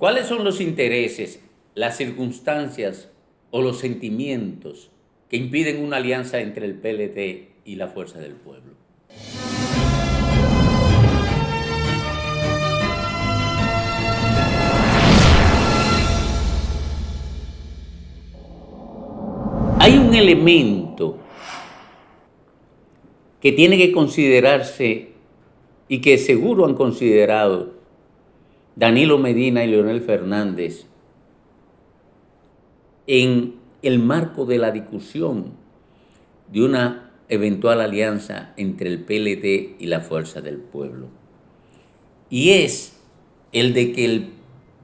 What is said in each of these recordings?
¿Cuáles son los intereses, las circunstancias o los sentimientos que impiden una alianza entre el PLD y la Fuerza del Pueblo? Hay un elemento que tiene que considerarse y que seguro han considerado Danilo Medina y Leonel Fernández en el marco de la discusión de una eventual alianza entre el PLD y la Fuerza del Pueblo. Y es el de que el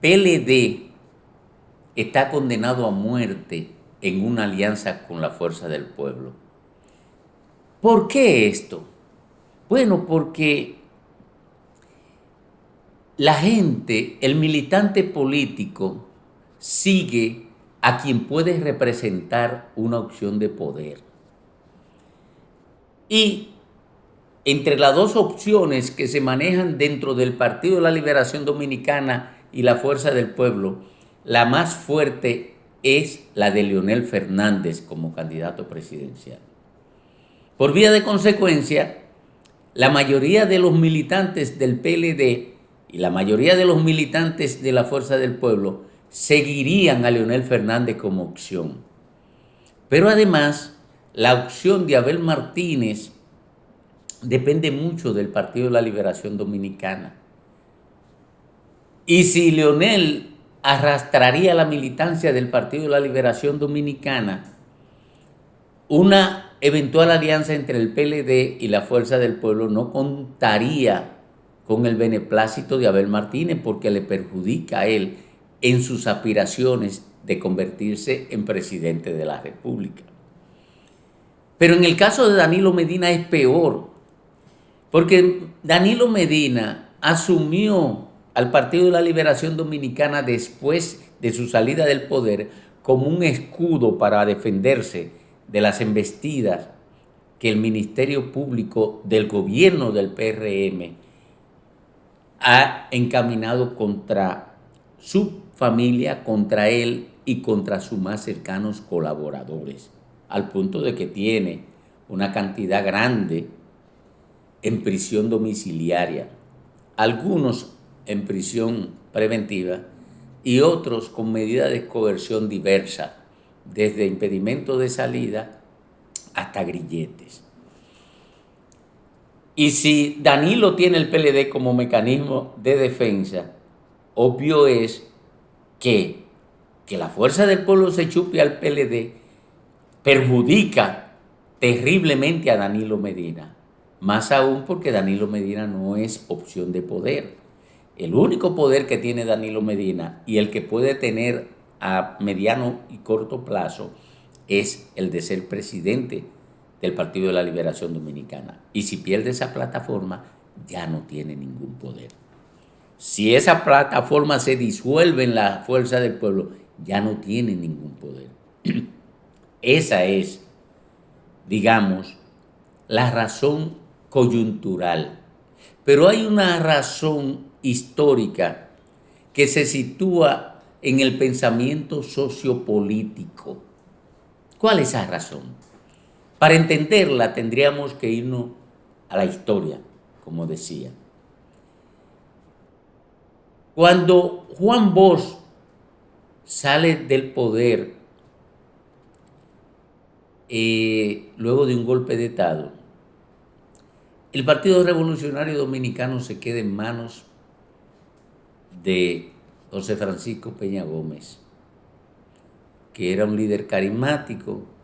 PLD está condenado a muerte en una alianza con la Fuerza del Pueblo. ¿Por qué esto? Bueno, porque la gente, el militante político, sigue a quien puede representar una opción de poder. Y entre las dos opciones que se manejan dentro del Partido de la Liberación Dominicana y la Fuerza del Pueblo, la más fuerte es la de Leonel Fernández como candidato presidencial. Por vía de consecuencia, la mayoría de los militantes del PLD y la mayoría de los militantes de la Fuerza del Pueblo seguirían a Leonel Fernández como opción. Pero además, la opción de Abel Martínez depende mucho del Partido de la Liberación Dominicana. Y si Leonel arrastraría la militancia del Partido de la Liberación Dominicana, una eventual alianza entre el PLD y la Fuerza del Pueblo no contaría con el beneplácito de Abel Martínez porque le perjudica a él en sus aspiraciones de convertirse en presidente de la República. Pero en el caso de Danilo Medina es peor, porque Danilo Medina asumió al Partido de la Liberación Dominicana después de su salida del poder como un escudo para defenderse de las embestidas que el Ministerio Público del gobierno del PRM ha encaminado contra su familia, contra él y contra sus más cercanos colaboradores, al punto de que tiene una cantidad grande en prisión domiciliaria, algunos en prisión preventiva y otros con medidas de coerción diversas, desde impedimento de salida hasta grilletes. Y si Danilo tiene el PLD como mecanismo de defensa, obvio es que la Fuerza del Pueblo se chupe al PLD perjudica terriblemente a Danilo Medina, más aún porque Danilo Medina no es opción de poder. El único poder que tiene Danilo Medina y el que puede tener a mediano y corto plazo es el de ser presidente del Partido de la Liberación Dominicana. Y si pierde esa plataforma, ya no tiene ningún poder. Si esa plataforma se disuelve en la Fuerza del Pueblo, ya no tiene ningún poder. Esa es, digamos, la razón coyuntural. Pero hay una razón histórica que se sitúa en el pensamiento sociopolítico. ¿Cuál es esa razón? Para entenderla tendríamos que irnos a la historia, como decía. Cuando Juan Bosch sale del poder luego de un golpe de Estado, el Partido Revolucionario Dominicano se queda en manos de José Francisco Peña Gómez, que era un líder carismático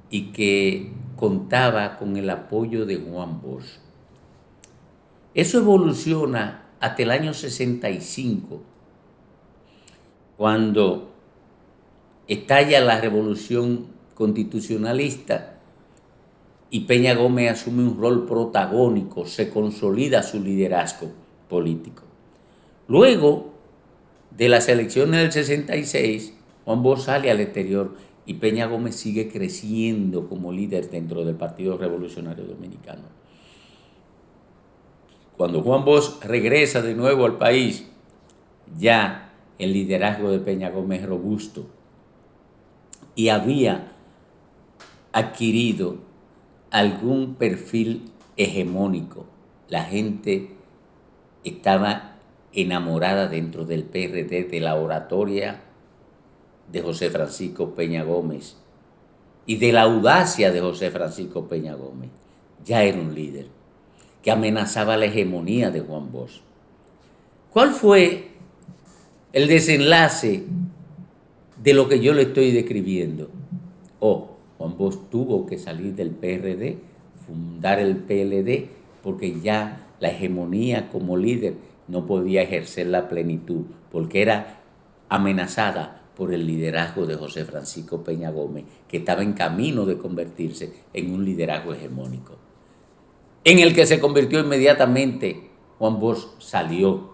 y que contaba con el apoyo de Juan Bosch. Eso evoluciona hasta el año 65, cuando estalla la revolución constitucionalista y Peña Gómez asume un rol protagónico, se consolida su liderazgo político. Luego de las elecciones del 66, Juan Bosch sale al exterior y Peña Gómez sigue creciendo como líder dentro del Partido Revolucionario Dominicano. Cuando Juan Bosch regresa de nuevo al país, ya el liderazgo de Peña Gómez robusto y había adquirido algún perfil hegemónico. La gente estaba enamorada dentro del PRD de la oratoria de José Francisco Peña Gómez y de la audacia de José Francisco Peña Gómez. Ya era un líder que amenazaba la hegemonía de Juan Bosch. ¿Cuál fue el desenlace de lo que yo le estoy describiendo? Juan Bosch tuvo que salir del PRD, fundar el PLD, porque ya la hegemonía como líder no podía ejercer la plenitud, porque era amenazada por el liderazgo de José Francisco Peña Gómez, que estaba en camino de convertirse en un liderazgo hegemónico, en el que se convirtió inmediatamente. Juan Bosch salió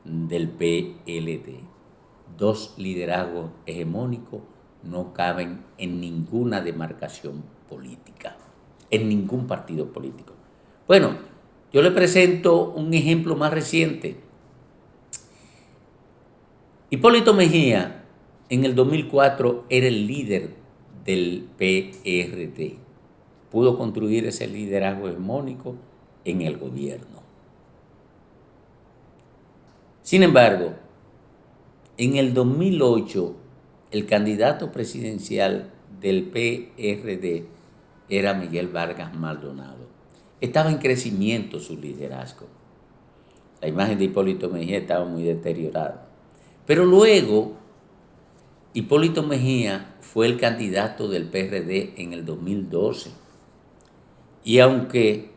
del PLD. Dos liderazgos hegemónicos no caben en ninguna demarcación política, en ningún partido político. Bueno, yo le presento un ejemplo más reciente. Hipólito Mejía en el 2004 era el líder del PRD. Pudo construir ese liderazgo hegemónico en el gobierno. Sin embargo, en el 2008, el candidato presidencial del PRD era Miguel Vargas Maldonado. Estaba en crecimiento su liderazgo. La imagen de Hipólito Mejía estaba muy deteriorada. Pero luego, Hipólito Mejía fue el candidato del PRD en el 2012. Y aunque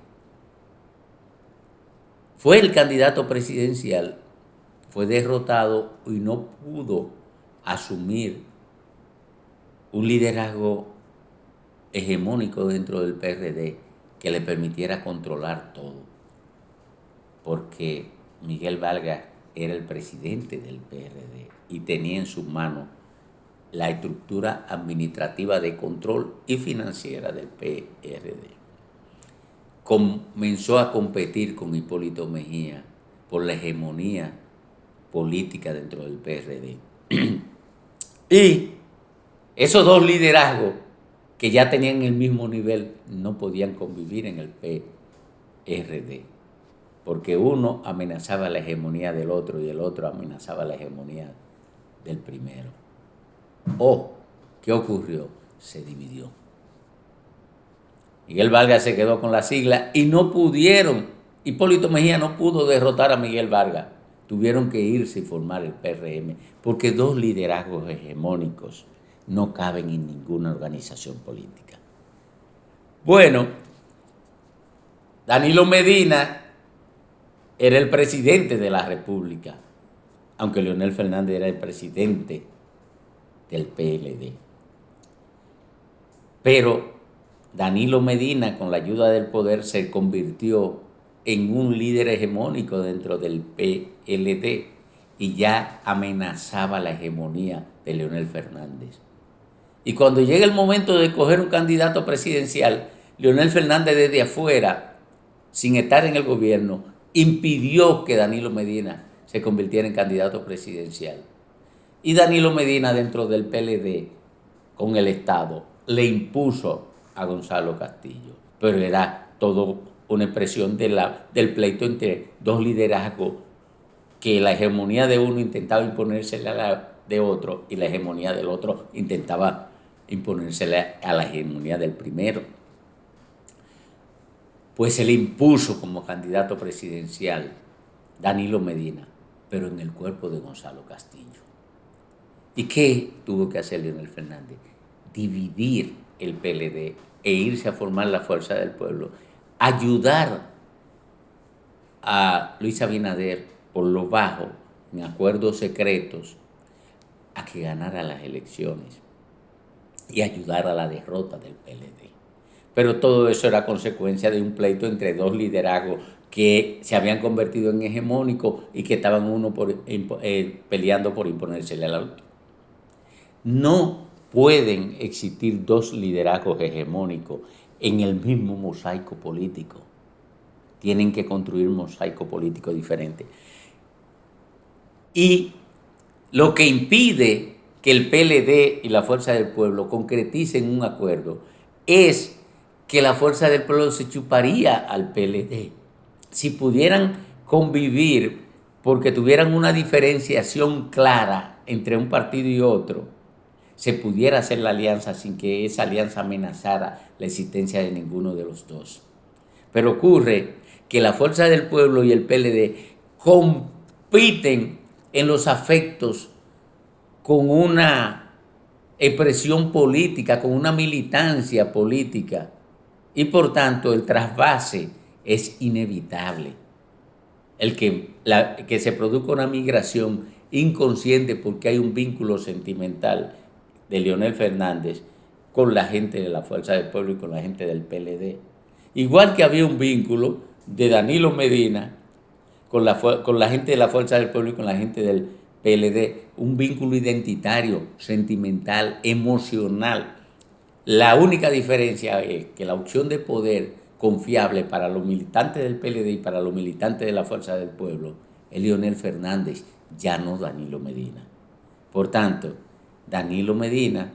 fue el candidato presidencial, fue derrotado y no pudo asumir un liderazgo hegemónico dentro del PRD que le permitiera controlar todo, porque Miguel Vargas era el presidente del PRD y tenía en sus manos la estructura administrativa de control y financiera del PRD. Comenzó a competir con Hipólito Mejía por la hegemonía política dentro del PRD. Y esos dos liderazgos que ya tenían el mismo nivel no podían convivir en el PRD, porque uno amenazaba la hegemonía del otro y el otro amenazaba la hegemonía del primero. ¿Qué ocurrió? Se dividió. Miguel Vargas se quedó con la sigla y no pudieron. Hipólito Mejía no pudo derrotar a Miguel Vargas. Tuvieron que irse y formar el PRM, porque dos liderazgos hegemónicos no caben en ninguna organización política. Bueno, Danilo Medina era el presidente de la República, aunque Leonel Fernández era el presidente del PLD. Pero Danilo Medina, con la ayuda del poder, se convirtió en un líder hegemónico dentro del PLD y ya amenazaba la hegemonía de Leonel Fernández. Y cuando llega el momento de escoger un candidato presidencial, Leonel Fernández desde afuera, sin estar en el gobierno, impidió que Danilo Medina se convirtiera en candidato presidencial. Y Danilo Medina, dentro del PLD, con el Estado, le impuso a Gonzalo Castillo. Pero era todo una expresión del pleito entre dos liderazgos, que la hegemonía de uno intentaba imponérsela a la de otro y la hegemonía del otro intentaba imponérsela a la hegemonía del primero. Pues se le impuso como candidato presidencial Danilo Medina, pero en el cuerpo de Gonzalo Castillo. ¿Y qué tuvo que hacer Leonel Fernández? Dividir el PLD e irse a formar la Fuerza del Pueblo, ayudar a Luis Abinader por lo bajo, en acuerdos secretos, a que ganara las elecciones y ayudar a la derrota del PLD. Pero todo eso era consecuencia de un pleito entre dos liderazgos que se habían convertido en hegemónicos y que estaban uno peleando por imponérsele al otro. No pueden existir dos liderazgos hegemónicos en el mismo mosaico político. Tienen que construir un mosaico político diferente. Y lo que impide que el PLD y la Fuerza del Pueblo concreticen un acuerdo es que la Fuerza del Pueblo se chuparía al PLD. Si pudieran convivir porque tuvieran una diferenciación clara entre un partido y otro, se pudiera hacer la alianza sin que esa alianza amenazara la existencia de ninguno de los dos. Pero ocurre que la Fuerza del Pueblo y el PLD compiten en los afectos con una expresión política, con una militancia política, y por tanto el trasvase es inevitable. Que se produzca una migración inconsciente porque hay un vínculo sentimental de Leonel Fernández con la gente de la Fuerza del Pueblo y con la gente del PLD. Igual que había un vínculo de Danilo Medina con la gente de la Fuerza del Pueblo y con la gente del PLD, un vínculo identitario, sentimental, emocional. La única diferencia es que la opción de poder confiable para los militantes del PLD y para los militantes de la Fuerza del Pueblo es Leonel Fernández, ya no Danilo Medina. Por tanto, Danilo Medina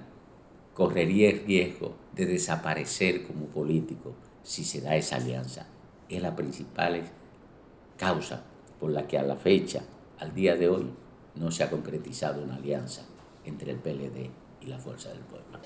correría el riesgo de desaparecer como político si se da esa alianza. Es la principal causa por la que a la fecha, al día de hoy, no se ha concretizado una alianza entre el PLD y la Fuerza del Pueblo.